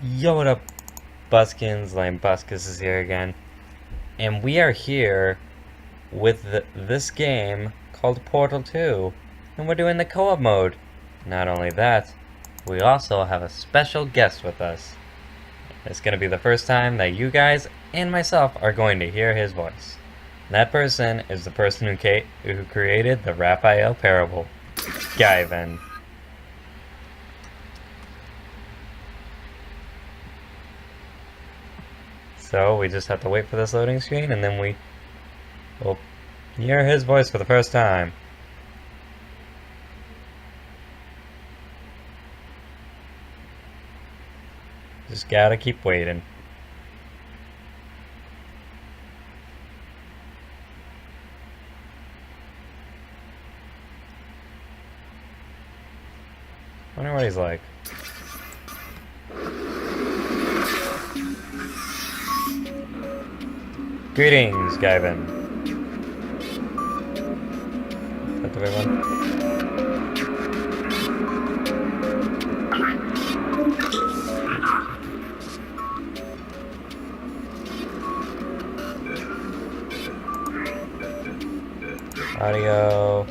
Yo, what up, Buskins? Lanebuscus is here again, and we are here with this game called Portal 2, and we're doing the co-op mode. Not only that, we also have a special guest with us. It's going to be the first time that you guys and myself are going to hear his voice. That person is the person who created the Raphael parable, GIOVAN. So we just have to wait for this loading screen, and then we will hear his voice for the first time. Just gotta keep waiting. Wonder what he's like. Greetings, GIOVAN. Is that the right one? Audio.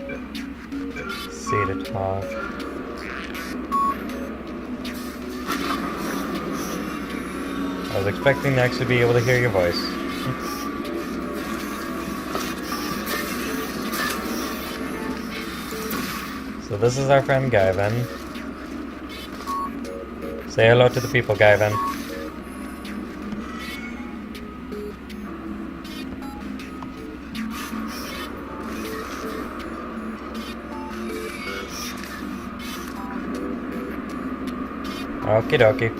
C to talk. I was expecting to actually be able to hear your voice. So this is our friend GIOVAN. Say hello to the people, GIOVAN. Okie dokie.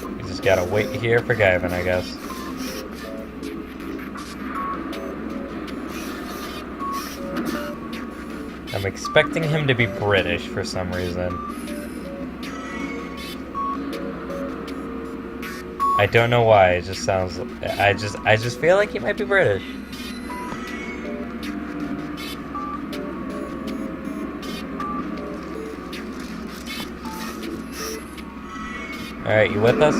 We just gotta wait here for GIOVAN, I guess. I'm expecting him to be British for some reason. I don't know why, it just sounds... I just feel like he might be British. Alright, you with us?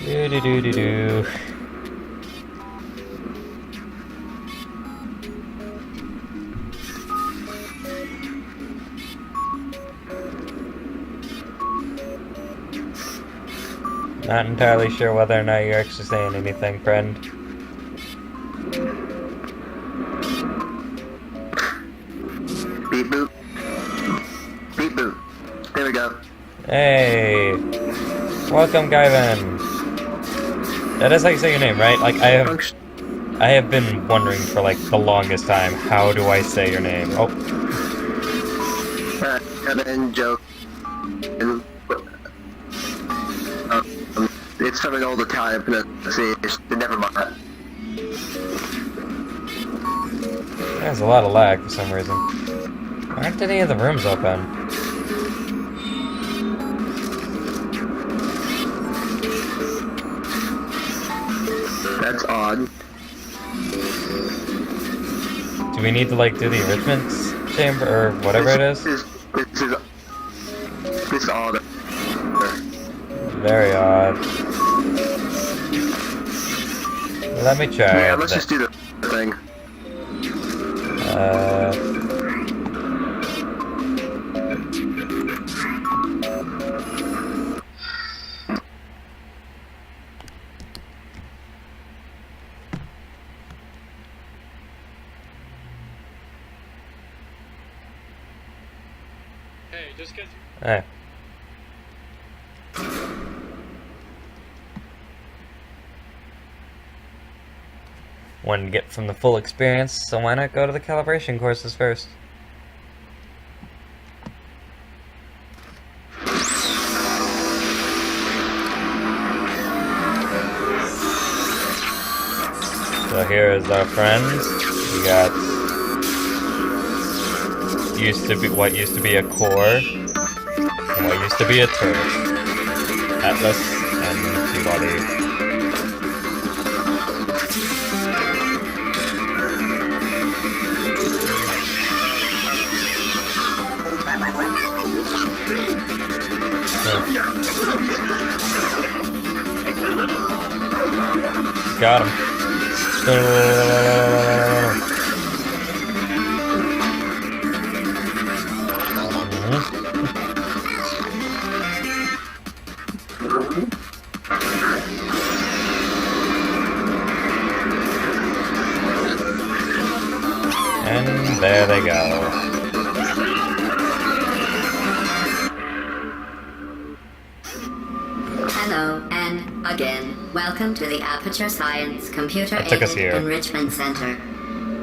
Do-do-do-do-do. Not entirely sure whether or not you're actually saying anything, friend. Beep boop. Beep boop. There we go. Hey! Welcome, GIOVAN! That is how you say your name, right? Like, I have been wondering for, like, the longest time, how do I say your name? Oh. Kevin, Joe. And, it's something all the time pronunciation. Never mind. There's a lot of lag for some reason. Aren't any of the rooms open? That's odd. Do we need to, like, do the enrichment chamber, or whatever it is? This is odd. Very odd. Let me try. Yeah, let's just do the thing. Hey, just get... Hey. Wanted to get from the full experience, so why not go to the calibration courses first? So here is our friends. We got what used to be a core, and what used to be a turret. Atlas and Peabody. Got him. And there they go. Hello, and again, welcome to the Aperture Science Computer That took us Aided here. Enrichment Center.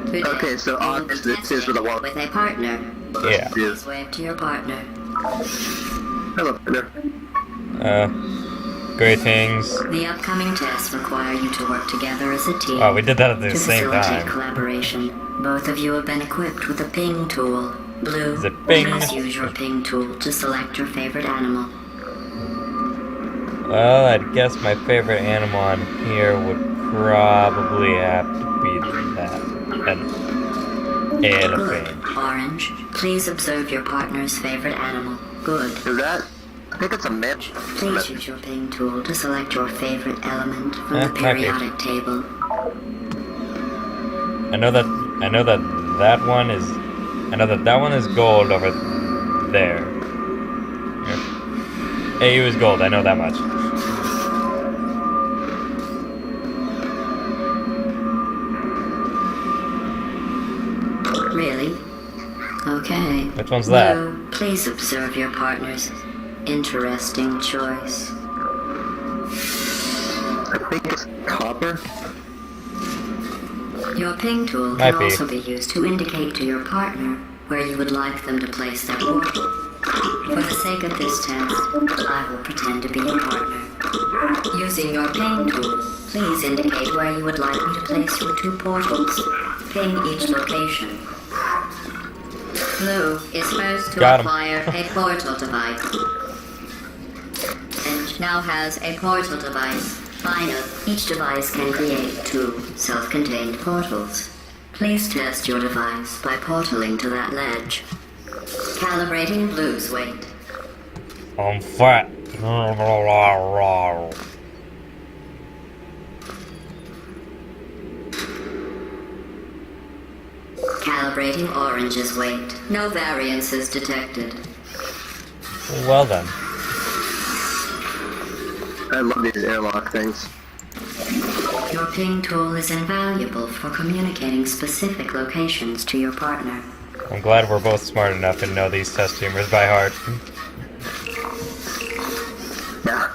Today, Okay, so we will be obviously this is for the one. with a partner. Yeah. Please wave to your partner. Hello, partner. Greetings. The upcoming tests require you to work together as a team. Oh, we did that at the to same facilitate time. collaboration, both of you have been equipped with a ping tool. Blue, The ping. please use your ping tool to select your favorite animal. Well, I'd guess my favorite animal on here would probably have to be that. An elephant. Good. Orange, please observe your partner's favorite animal. Good. Is that? I think it's a mitch. Please use your ping tool to select your favorite element from the Might be. periodic table. I know that that one is gold over there. Here. AU is gold, I know that much. Really? Okay. Which one's that? Blue, please observe your partner's interesting choice. I think it's copper. Your ping tool Might can be. also be used to indicate to your partner where you would like them to place their portal. For the sake of this test, I will pretend to be your partner. Using your ping tool, please indicate where you would like me to place your two portals. Ping each location. Blue is first to Got 'em. acquire a portal device. And now has a portal device. Finally, each device can create two self-contained portals. Please test your device by portaling to that ledge. Calibrating Blue's weight. I'm fat. Calibrating Orange's weight. No variances detected. Well then. I love these airlock things. Your ping tool is invaluable for communicating specific locations to your partner. I'm glad we're both smart enough to know these test tumors by heart. Yeah.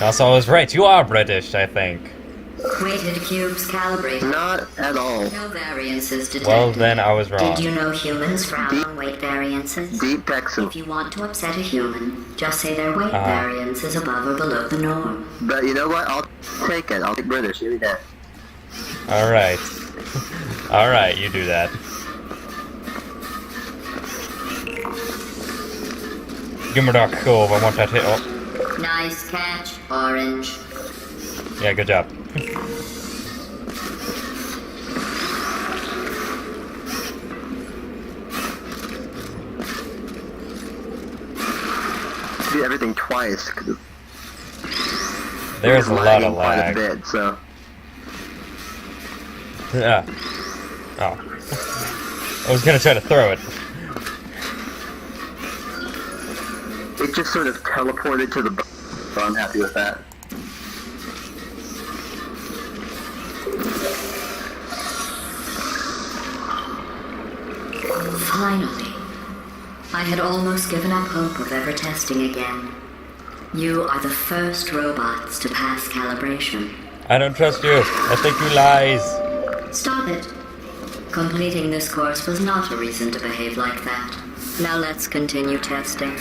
Also, I was right, you are British, I think. Weighted cubes calibrated. Not at all. No variances detected. Well, then I was wrong. Did you know humans frown on weight variances? Deep Texan. If you want to upset a human, just say their weight variance is above or below the norm. But you know what? I'll take it. I'll take British. Give me that. Alright. Alright, you do that. Give me that cove, I want that hit. Oh, Nice catch, Orange. yeah, good job. Do everything twice. 'Cause There's it's a lot lagging of quite a lag. bit, so. Yeah. Oh. I was gonna try to throw it. It just sort of teleported to the boat, so I'm happy with that. Finally. I had almost given up hope of ever testing again. You are the first robots to pass calibration. I don't trust you. I think you lies. Stop it. Completing this course was not a reason to behave like that. Now let's continue testing.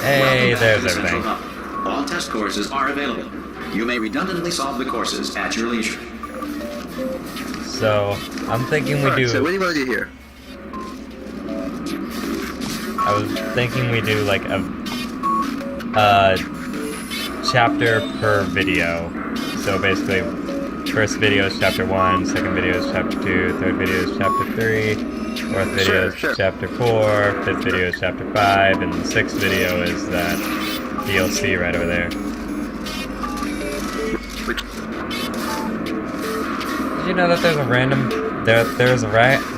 Hey, there's Central everything. Hub. All test courses are available. You may redundantly solve the courses at your leisure. So, I'm thinking we Alright, so what do... do you want to do here? I was thinking we do like a chapter per video. So basically, first video is chapter 1, second video is chapter 2, third video is chapter 3, fourth video is Sure. chapter 4, fifth video is chapter 5, and the sixth video is that DLC right over there. Did you know that there's a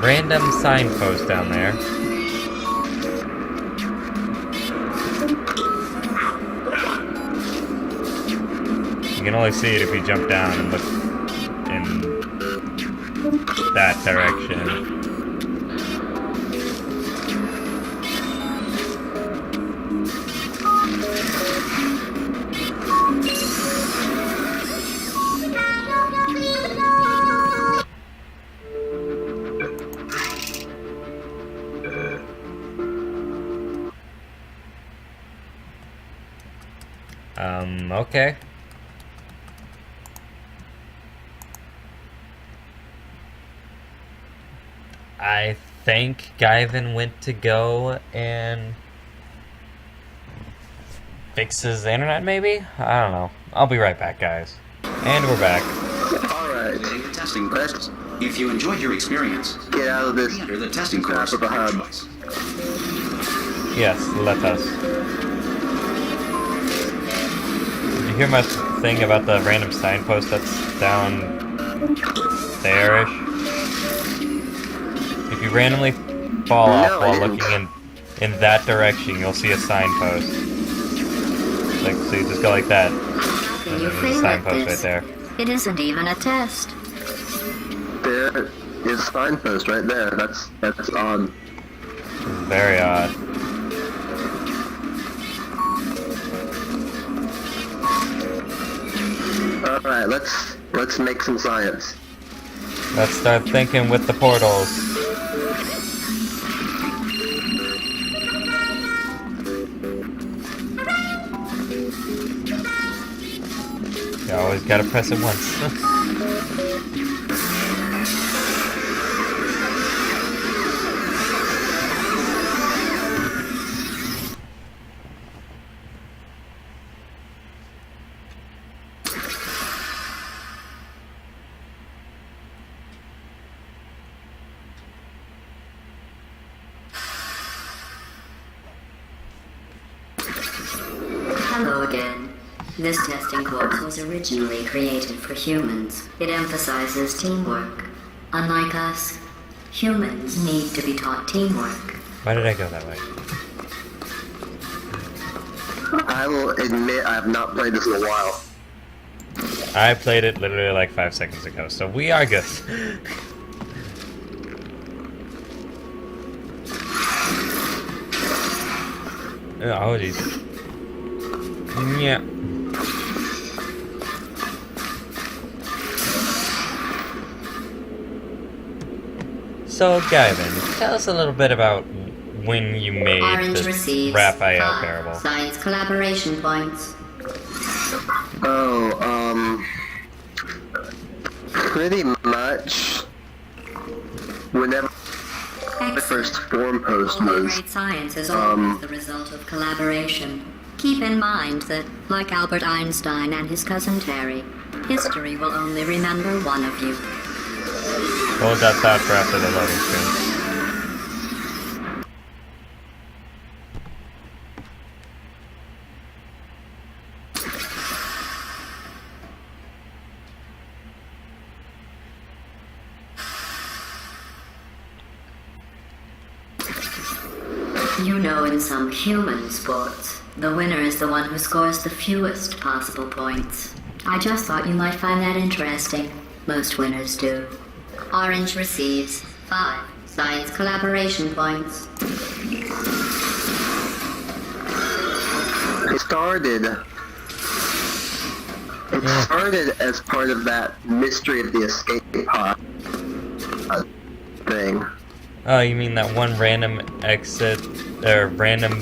random signpost down there? You can only see it if you jump down and look in that direction. Okay. I think GIOVAN went to go and fix his internet, maybe? I don't know. I'll be right back, guys. And we're back. Alright, Completing the testing courses. If you enjoyed your experience, get out of this enter the testing crap course of a of your hub. choice. Yes, let us. Did you hear my thing about the random signpost that's down there-ish? If you randomly fall off No, I while didn't. looking in that direction, you'll see a signpost. Like, so you just go like that. How can And you there's a fail at signpost right this? there. It isn't even a test. There is a signpost right there. That's odd. Very odd. Alright, let's make some science. Let's start thinking with the portals. You always gotta press it once. Hello again. This testing course was originally created for humans. It emphasizes teamwork. Unlike us, humans need to be taught teamwork. Why did I go that way? I will admit I have not played this in a while. I played it literally like 5 seconds ago, so we are good. Oh, jeez. Yeah. So, GIOVAN, tell us a little bit about when you made Orange this receives Raphael 5 parable. science collaboration points. Oh, pretty much whenever the first forum post Only was, great science is always the result of collaboration. Keep in mind that, like Albert Einstein and his cousin Terry, history will only remember one of you. Hold that thought for after the loading screen. You know, in some human sports, the winner is the one who scores the fewest possible points. I just thought you might find that interesting. Most winners do. Orange receives 5 science collaboration points. it started as part of that mystery of the escape pod thing. Oh, you mean that one random exit, or random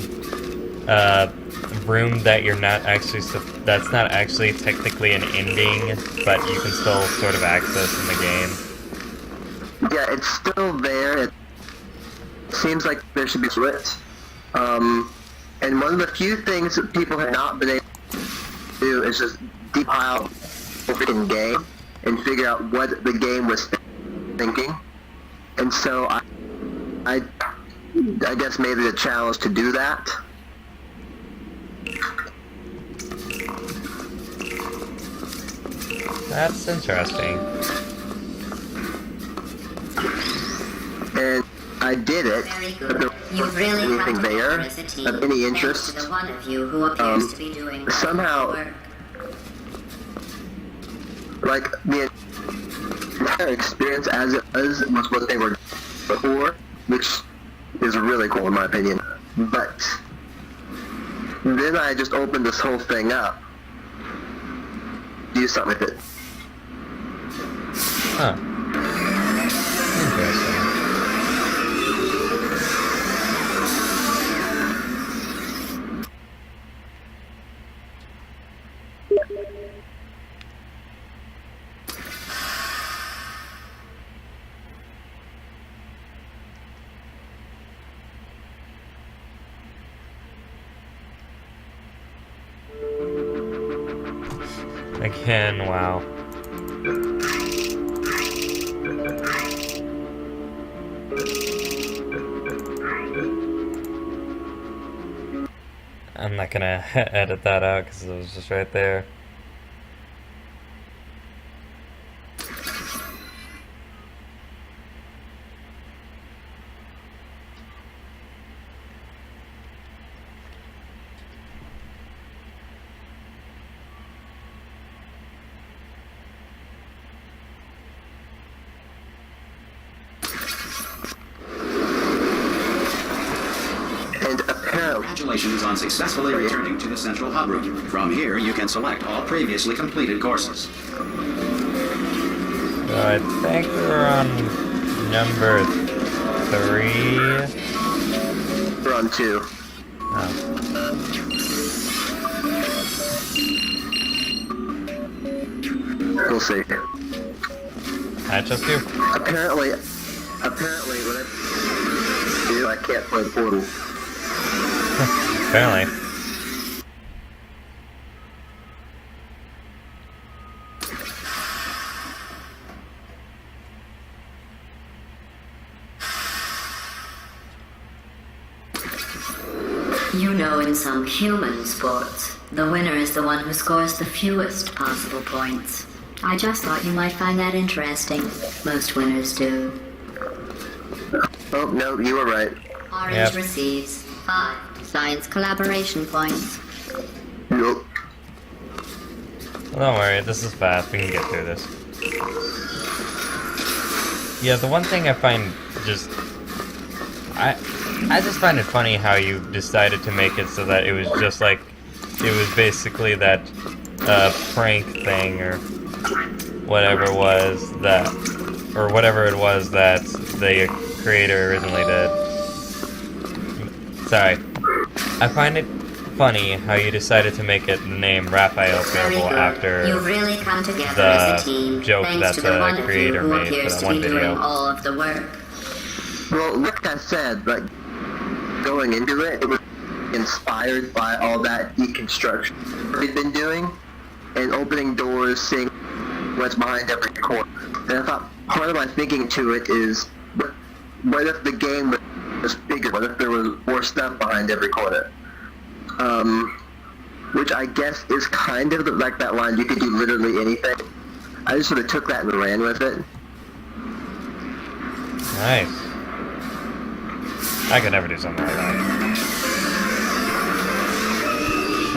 room that you're not actually that's not actually technically an ending, but you can still sort of access in the game. Yeah, it's still there. It seems like there should be split. And one of the few things that people have not been able to do is just depile the freaking game and figure out what the game was thinking. And so I guess maybe the challenge to do that. That's interesting. And I did it. Very But good. there You've really wasn't come anything there together as a team. of any Thanks interest. to the one of you who appears to be doing somehow- work. Like, the entire experience as it was what they were before, which is really cool in my opinion. But then I just opened this whole thing up. Do something with it. Huh. Interesting. Again, wow. I'm not gonna edit that out because it was just right there. And apparently, Congratulations on successfully returning to the central hub room. From here, you can select all previously completed courses. So I think we're on number 3. we're on 2. Oh. We'll see. I just do. Apparently, when I do, I can't play Portal. Apparently. You know, in some human sports, the winner is the one who scores the fewest possible points. I just thought you might find that interesting. Most winners do. Oh, no, you were right. Orange Yep. receives 5 science collaboration points. Nope. Well, don't worry, this is fast. We can get through this. Yeah, the one thing I find just... I just find it funny how you decided to make it so that it was just like... It was basically that prank thing or whatever it was that... Or whatever it was that the creator originally did. Sorry. I find it funny how you decided to make it the name Raphael Very Purple good. after You've really come together the as a team, joke thanks that to the the one of you creator who made for appears that to one be doing video. all of the work. Well, like I said, like, going into it, it was inspired by all that deconstruction we've been doing, and opening doors, seeing what's behind every corner. And I thought part of my thinking to it is, what if the game was bigger? What if there was more stuff behind every corner? Which I guess is kind of like that line, you could do literally anything. I just sort of took that and ran with it. Nice. I could never do something like that.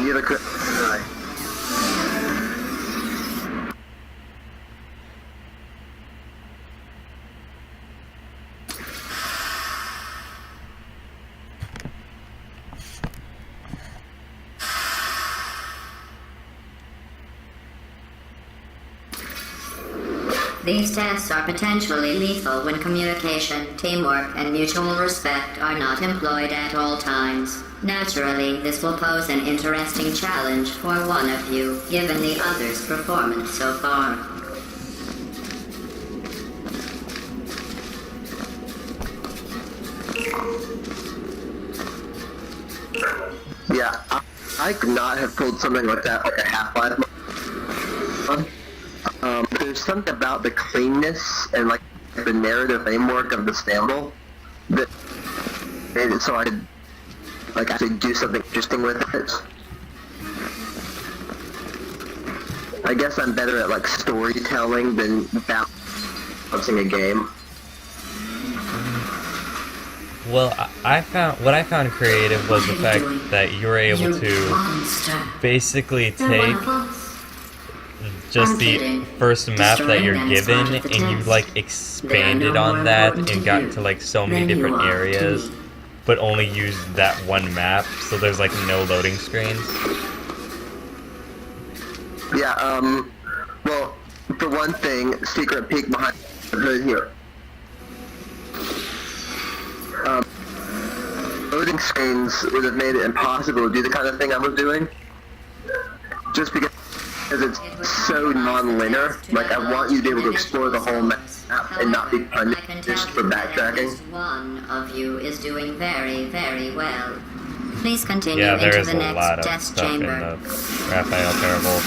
You have a These tests are potentially lethal when communication, teamwork, and mutual respect are not employed at all times. Naturally, this will pose an interesting challenge for one of you, given the other's performance so far. Yeah, I could not have pulled something like that, like a Half-Life. There's something about the cleanness and like the narrative framework of the sample that made it so I could like actually do something interesting with it. I guess I'm better at like storytelling than balancing a game. Well, I found creative was the fact that you were able to basically take just the first map that you're given and you like expanded on that and got to like so many different areas, but only used that one map, so there's like no loading screens. Yeah, well, for one thing, secret peek behind the hood here. Loading screens would have made it impossible to do the kind of thing I was doing. Just because it's so non-linear. Like, I want you to be able to explore the whole map and not be punished for backtracking. One of you is doing very, very well. Please continue Yeah, there into is the a next lot of test stuff in chamber. the Raphael Parable.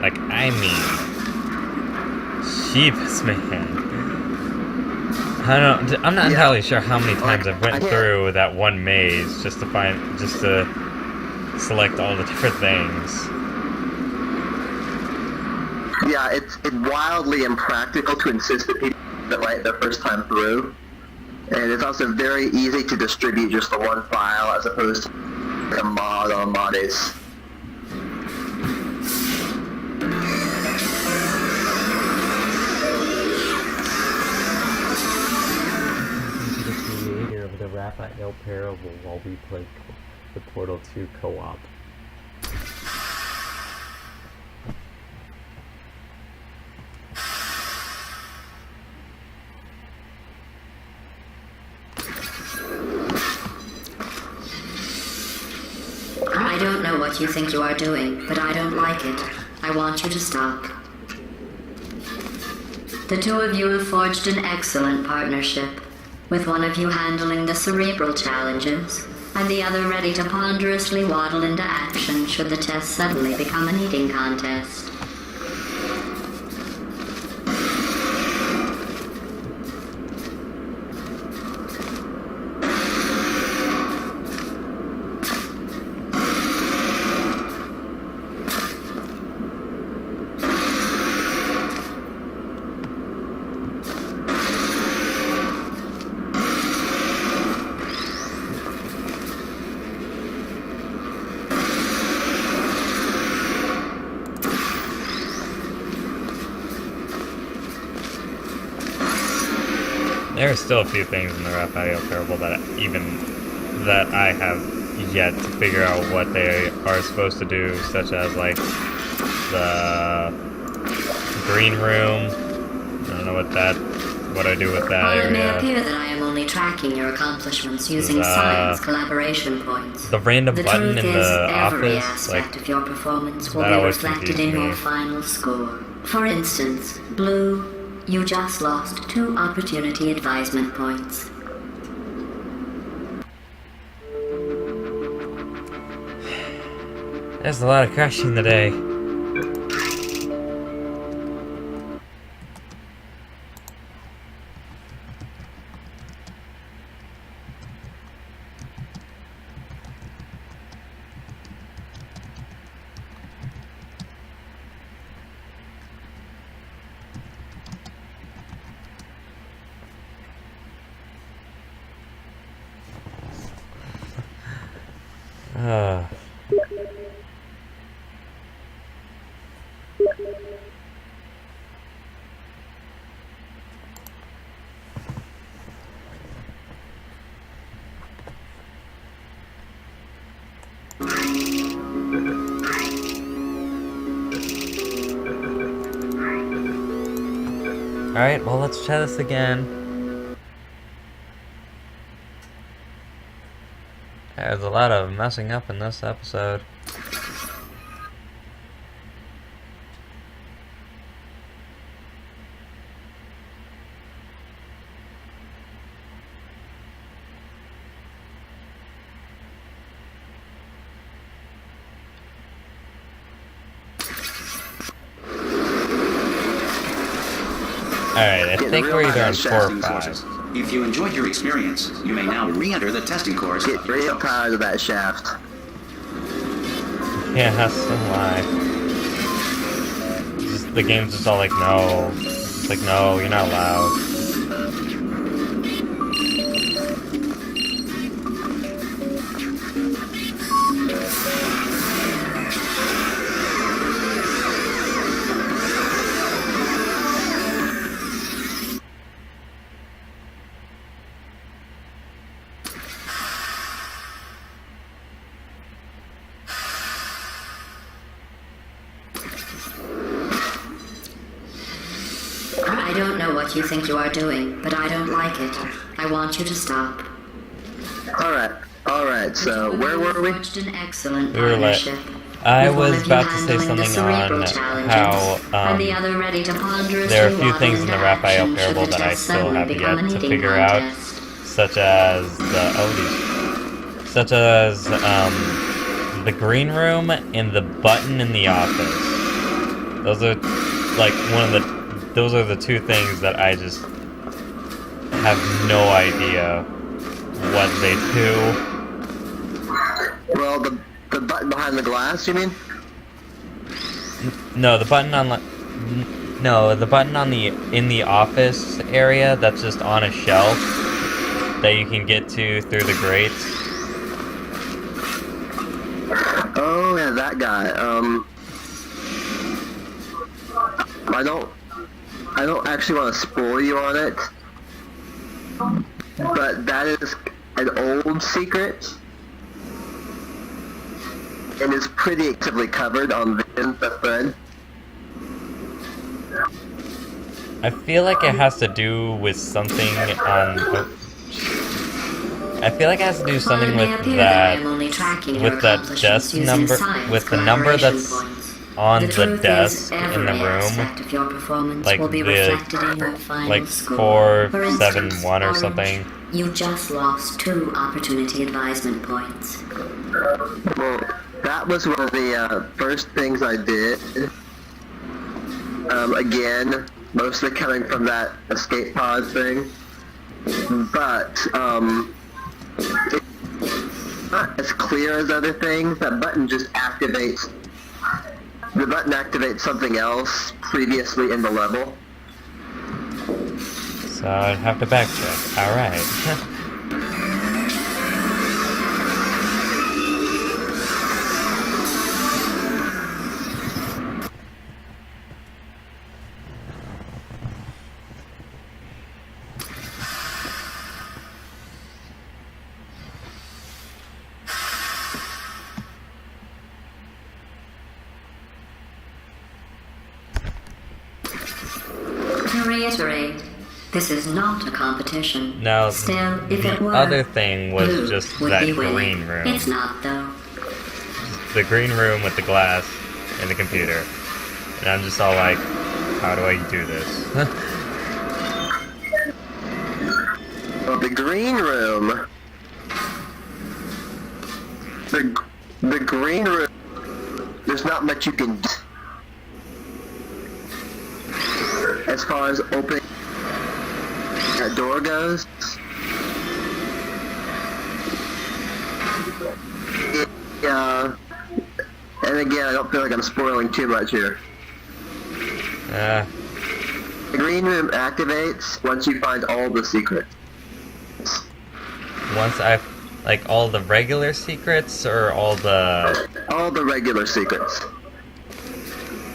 Like, I mean, Jeeves, man. I'm not entirely sure how many times I've went through that one maze just to select all the different things. Yeah, it's wildly impractical to insist that people get it right the first time through. And it's also very easy to distribute just the one file as opposed to a mod on Modays. The creator of the Raphael Parable while we play the Portal 2 co-op. I don't know what you think you are doing, but I don't like it. I want you to stop. The two of you have forged an excellent partnership, with one of you handling the cerebral challenges, and the other ready to ponderously waddle into action should the test suddenly become an eating contest. There are still a few things in the Raphael Parable that I have yet to figure out what they are supposed to do, such as like the green room. I don't know what I do with that While it may area. appear that I am only tracking your accomplishments using science collaboration points, The random the button truth in is the every office, like, aspect of your performance will that be always reflected confused in me. your final score. For instance, Blue, you just lost 2 opportunity advisement points. There's a lot of crashing today. Alright, well, let's try this again. There's a lot of messing up in this episode. Alright, I think we're either on 4 or Testing 5. courses. If you enjoyed your experience, you may now re-enter the testing course. Get real tired of that shaft. Yeah, so am I. The game's just all like, no. It's like, no, you're not allowed. I don't know what you think you are doing, but I don't like it. I want you to stop. Alright, so where were we? Forged an excellent We were like, partnership. I With one was of you about to say handling the something cerebral on challenges, how and the other ready to ponderously there are a few waddle things in the into Raphael action should parable the that I test still suddenly have become yet an to eating figure out, contest. such as the green room and the button in the office. Those are like those are the two things that I just have no idea what they do. Well, the button behind the glass, you mean? No, the button on in the office area that's just on a shelf that you can get to through the grates. Oh yeah, that guy. I don't actually want to spoil you on it, but that is an old secret, and is pretty actively covered on the thread. I feel like it has to do with something on. I feel like it has to do something with that desk number, with the number that's on the desk in the room, like like 471 or something. You just lost 2 opportunity advisement points. Well, that was one of the first things I did. Again, mostly coming from that escape pod thing, but it's not as clear as other things. That button just activates. The button activates something else previously in the level. So I'd have to backtrack. Alright. To reiterate, this is not a competition. Now, Still, if it the were, other thing was blue just would that be winning. green room. It's not, though. The green room with the glass and the computer. And I'm just all like, how do I do this? Well, the green room. The green room. There's not much you can do as far as opening that door goes. And again, I don't feel like I'm spoiling too much here. The green room activates once you find all the secrets. Once I've, like, all the regular secrets or all the... All the regular secrets.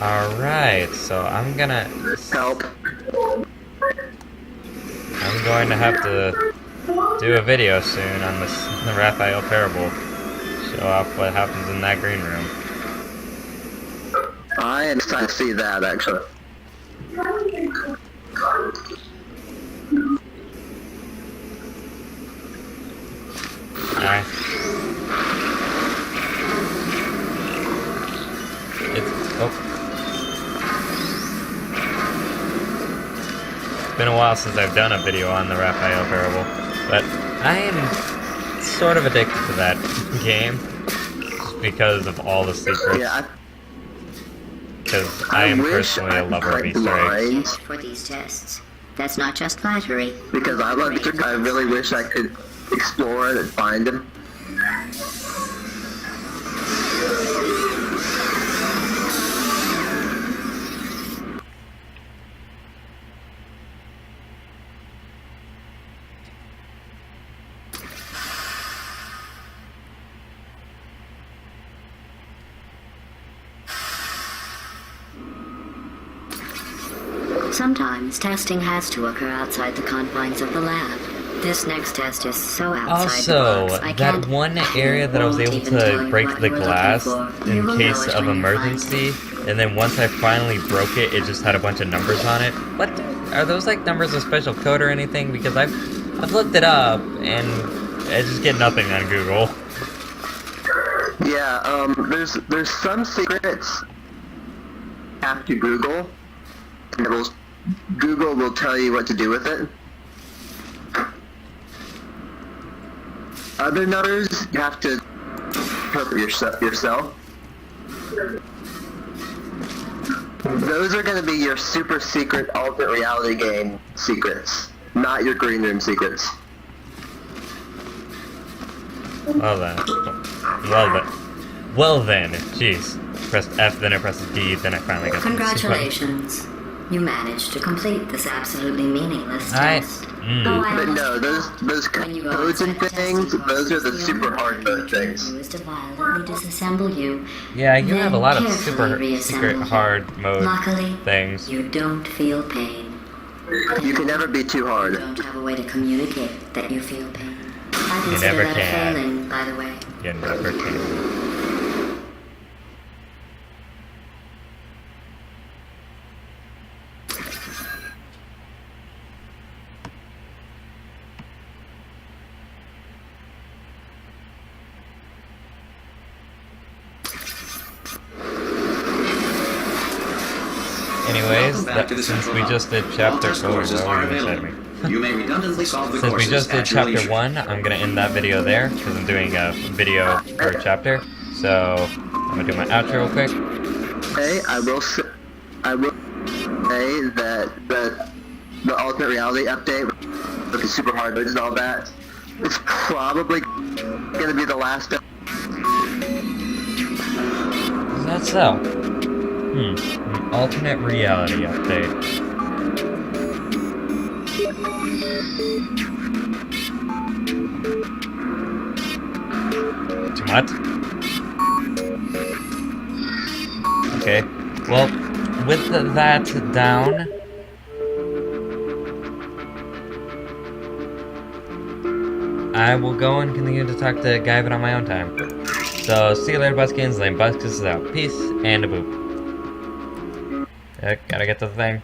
Alright, so I'm gonna... Help. I'm going to have to do a video soon on this, the Raphael parable. Show off what happens in that green room. I am excited to see that, actually. Oh. It's been a while since I've done a video on the Raphael parable, but I am sort of addicted to that game just because of all the secrets. Yeah, Because I am personally a lover of Easter eggs. For these tests. That's not just flattery. Because I love Easter eggs. I really wish I could explore it and find them. Sometimes testing has to occur outside the confines of the lab. This next test is so outside the Also, box, I that can't- one area that I was won't able even tell to you break what the you were glass looking for. You in will case know it of when you find emergency, and then once I finally broke it, it just had a bunch of numbers on it. What are those, like numbers of special code or anything? Because I've looked it up and I just get nothing on Google. Yeah, there's some secrets you have to Google, and Google will tell you what to do with it. Other numbers you have to interpret yourself. Those are going to be your super secret alternate reality game secrets, not your green room secrets. Well then, jeez. Pressed F, then I pressed D, then I finally got the Congratulations. You managed to complete this absolutely meaningless test. But no, those When you go codes and inside the things, testing those are the process, super only hard thing mode you can things. do is to violently disassemble you. Yeah, you Then have a lot of carefully super reassemble secret you. hard mode Luckily, things. you don't feel pain. You can never be too You hard. don't have a way to communicate that you feel pain. I You consider never that a can. failing, by the way. You never can. Anyways, Back to the since central we hub. just did All chapter test 4, courses oh, are you said available. me. You may redundantly solve the Since we courses just did at your chapter leisure. 1, I'm gonna end that video there, because I'm doing a video per chapter. So, I'm gonna do my outro real quick. Hey, I will say that the alternate reality update with the super hard modes and all that, it's probably gonna be the last. Is that so? An alternate reality update. Too much? Okay. Well, with that down, I will go and continue to talk to GIOVAN on my own time. So, see you later, Buskins. Lanebuscus is out. Peace and a boop. Gotta get to the thing.